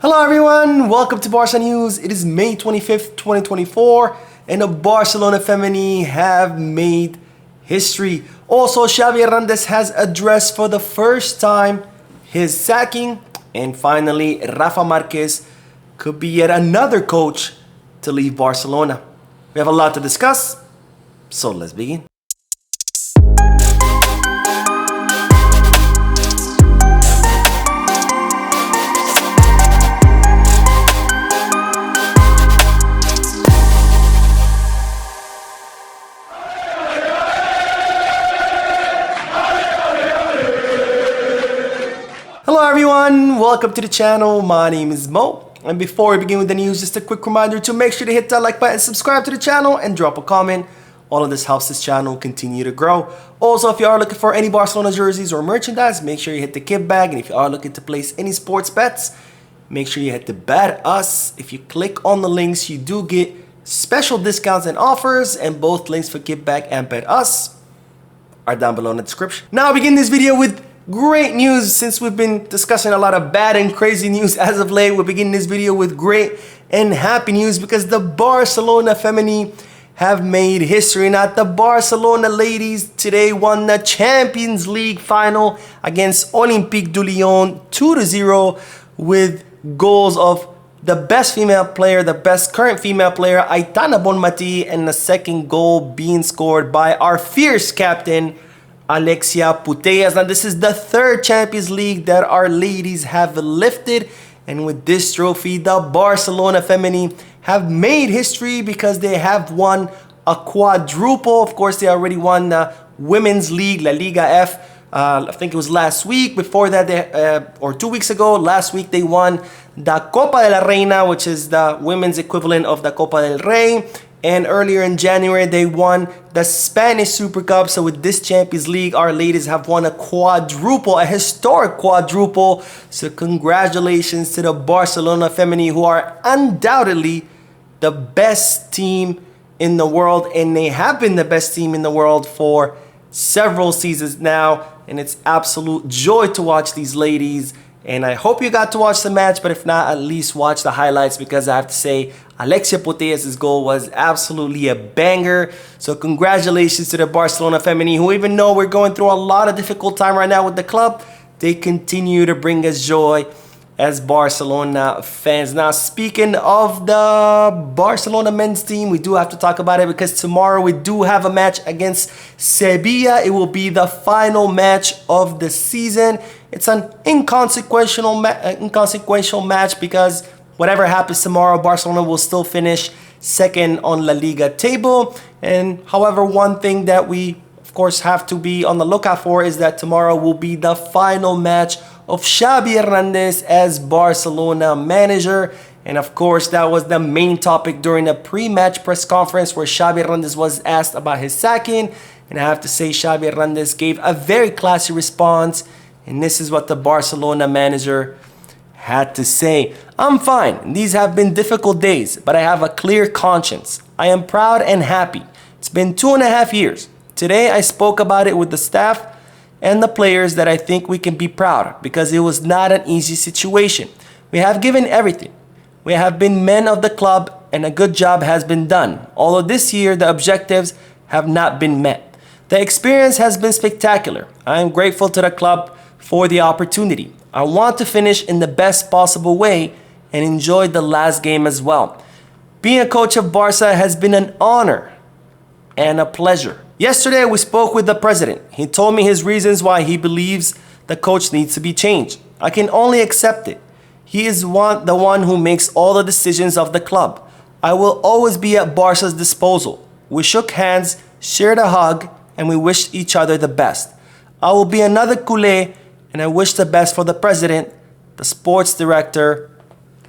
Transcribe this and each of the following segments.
Hello everyone, welcome to Barca News. It is May 25th, 2024, and the Barcelona Femeni have made history. Also, Xavi Hernandez has addressed for the first time his sacking, and finally, Rafa Marquez could be yet another coach to leave Barcelona. We have a lot to discuss, so let's begin. Hello everyone, welcome to the channel. My name is Mo, and before we begin with the news, just a quick reminder to make sure to hit that like button, subscribe to the channel, and drop a comment. All of this helps this channel continue to grow. Also, if you are looking for any Barcelona jerseys or merchandise, make sure you hit the kit bag, and if you are looking to place any sports bets, make sure you hit the Bet Us. If you click on the links, you do get special discounts and offers, and both links for kit bag and Bet Us are down below in the description. Now I begin this video with great news. Since we've been discussing a lot of bad and crazy news as of late, we're beginning this video with great and happy news because the Barcelona Femeni have made history. Not the Barcelona ladies today won the Champions League final against Olympique de Lyon 2-0 with goals of the best female player, the best current female player, Aitana Bonmati, and the second goal being scored by our fierce captain, Alexia Putellas. Now this is the third Champions League that our ladies have lifted, and with this trophy the Barcelona Femeni have made history because they have won a quadruple. Of course, they already won the Women's League, La Liga F. I think it was last week. Before that, or 2 weeks ago, last week they won the Copa de la Reina, which is the women's equivalent of the Copa del Rey. And earlier in January, they won the Spanish Super Cup. So with this Champions League, our ladies have won a quadruple, a historic quadruple. So congratulations to the Barcelona Femeni, who are undoubtedly the best team in the world. And they have been the best team in the world for several seasons now. And it's absolute joy to watch these ladies. And I hope you got to watch the match, but if not, at least watch the highlights, because I have to say, Alexia Putellas' goal was absolutely a banger. So congratulations to the Barcelona Femeni, who, even though we're going through a lot of difficult time right now with the club, they continue to bring us joy as Barcelona fans. Now, speaking of the Barcelona men's team, we do have to talk about it because tomorrow we do have a match against Sevilla. It will be the final match of the season. It's an inconsequential match because whatever happens tomorrow, Barcelona will still finish second on La Liga table. And however, one thing that we, of course, have to be on the lookout for is that tomorrow will be the final match of Xavi Hernandez as Barcelona manager. And of course, that was the main topic during the pre-match press conference where Xavi Hernandez was asked about his sacking. And I have to say, Xavi Hernandez gave a very classy response. And this is what the Barcelona manager had to say. I'm fine. These have been difficult days, but I have a clear conscience. I am proud and happy. It's been 2.5 years. Today, I spoke about it with the staff and the players that I think we can be proud because it was not an easy situation. We have given everything. We have been men of the club and a good job has been done. Although this year, the objectives have not been met. The experience has been spectacular. I am grateful to the club for the opportunity. I want to finish in the best possible way and enjoy the last game as well. Being a coach of Barca has been an honor and a pleasure. Yesterday, we spoke with the president. He told me his reasons why he believes the coach needs to be changed. I can only accept it. He is the one who makes all the decisions of the club. I will always be at Barca's disposal. We shook hands, shared a hug, and we wished each other the best. I will be another culé, and I wish the best for the president, the sports director,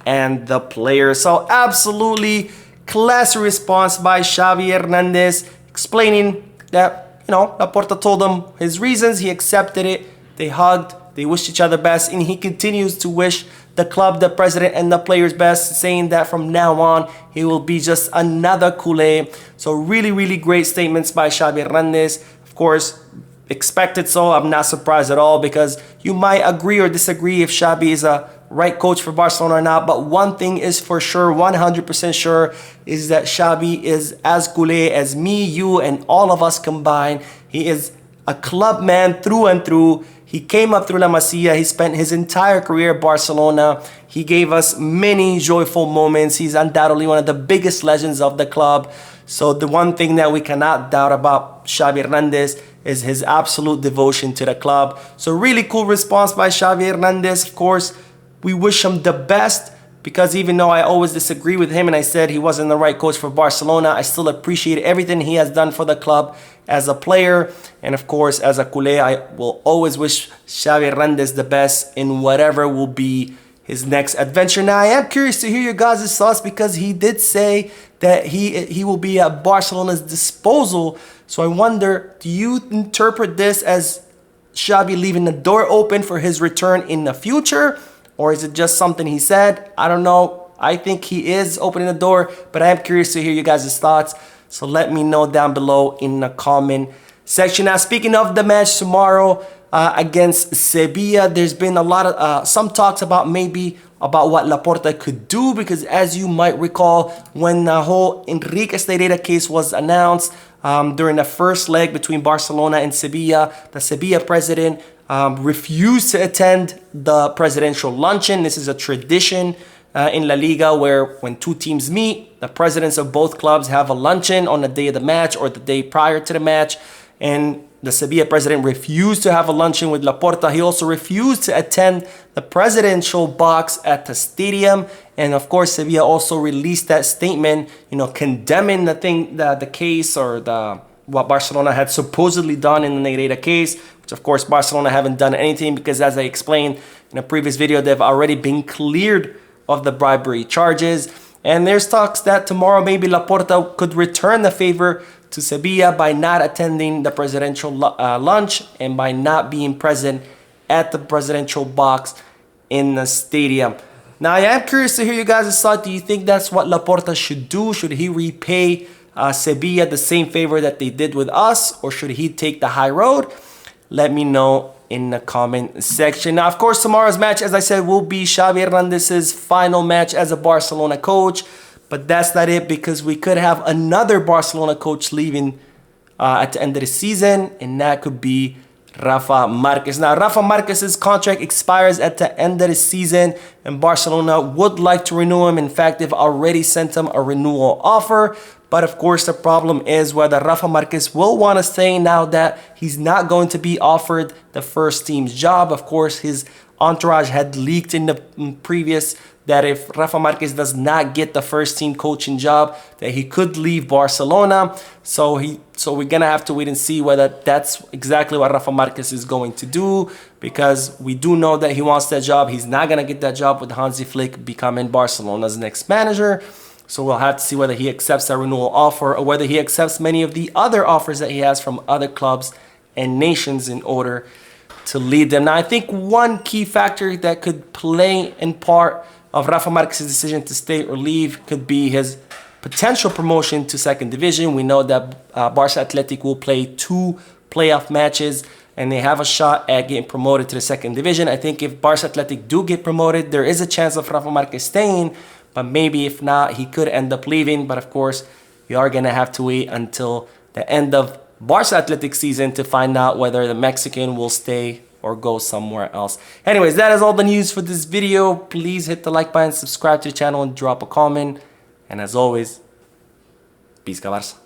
and the players. So absolutely classy response by Xavi Hernandez, explaining that, Laporta told him his reasons, he accepted it, they hugged, they wished each other best, and he continues to wish the club, the president, and the players best, saying that from now on, he will be just another culé. So really, really great statements by Xavi Hernandez. Of course, expected so. I'm not surprised at all because you might agree or disagree if Xavi is a right coach for Barcelona or not. But one thing is for sure, 100% sure, is that Xavi is as culé as me, you, and all of us combined. He is a club man through and through. He came up through La Masia. He spent his entire career at Barcelona. He gave us many joyful moments. He's undoubtedly one of the biggest legends of the club. So the one thing that we cannot doubt about Xavi Hernandez is his absolute devotion to the club. So really cool response by Xavi Hernandez. Of course, we wish him the best, because even though I always disagree with him and I said he wasn't the right coach for Barcelona, I still appreciate everything he has done for the club as a player. And of course, as a culé, I will always wish Xavi Hernandez the best in whatever will be his next adventure. Now, I am curious to hear your guys' thoughts, because he did say that he will be at Barcelona's disposal. So I wonder, do you interpret this as Xavi leaving the door open for his return in the future? Or is it just something he said? I don't know. I think he is opening the door, but I am curious to hear you guys' thoughts. So let me know down below in the comment section. Now, speaking of the match tomorrow against Sevilla, there's been a lot of some talks about what Laporta could do, because as you might recall, when the whole Enrique Esterera case was announced during the first leg between Barcelona and Sevilla, the Sevilla president refused to attend the presidential luncheon. This is a tradition in La Liga, where when two teams meet, the presidents of both clubs have a luncheon on the day of the match or the day prior to the match. And the Sevilla president refused to have a luncheon with Laporta. He also refused to attend the presidential box at the stadium. And of course, Sevilla also released that statement, condemning the case, or what Barcelona had supposedly done in the Negreira case, which of course Barcelona haven't done anything, because as I explained in a previous video, they've already been cleared of the bribery charges. And there's talks that tomorrow maybe Laporta could return the favor to Sevilla by not attending the presidential lunch and by not being present at the presidential box in the stadium. Now, I am curious to hear you guys' thoughts. Do you think that's what Laporta should do? Should he repay Sevilla the same favor that they did with us, or should he take the high road? Let me know in the comment section. Now, of course, tomorrow's match, as I said, will be Xavi Hernandez's final match as a Barcelona coach. But that's not it, because we could have another Barcelona coach leaving at the end of the season, and that could be Rafa Marquez. Now, Rafa Marquez's contract expires at the end of the season, and Barcelona would like to renew him. In fact, they've already sent him a renewal offer. But of course, the problem is whether Rafa Marquez will want to stay now that he's not going to be offered the first team's job. Of course, his entourage had leaked in the previous that if Rafa Marquez does not get the first team coaching job, that he could leave Barcelona. So we're gonna have to wait and see whether that's exactly what Rafa Marquez is going to do, because we do know that he wants that job. He's not gonna get that job with Hansi Flick becoming Barcelona's next manager. So we'll have to see whether he accepts that renewal offer, or whether he accepts many of the other offers that he has from other clubs and nations in order to lead them. Now, I think one key factor that could play in part of Rafa Marquez's decision to stay or leave could be his potential promotion to second division. We know that Barca Athletic will play 2 playoff matches, and they have a shot at getting promoted to the second division. I think if Barca Athletic do get promoted, there is a chance of Rafa Marquez staying, but maybe if not, he could end up leaving. But of course, we are going to have to wait until the end of Barca Athletic season to find out whether the Mexican will stay or go somewhere else. Anyways, that is all the news for this video. Please hit the like button, subscribe to the channel, and drop a comment. And as always, Peace, Barça.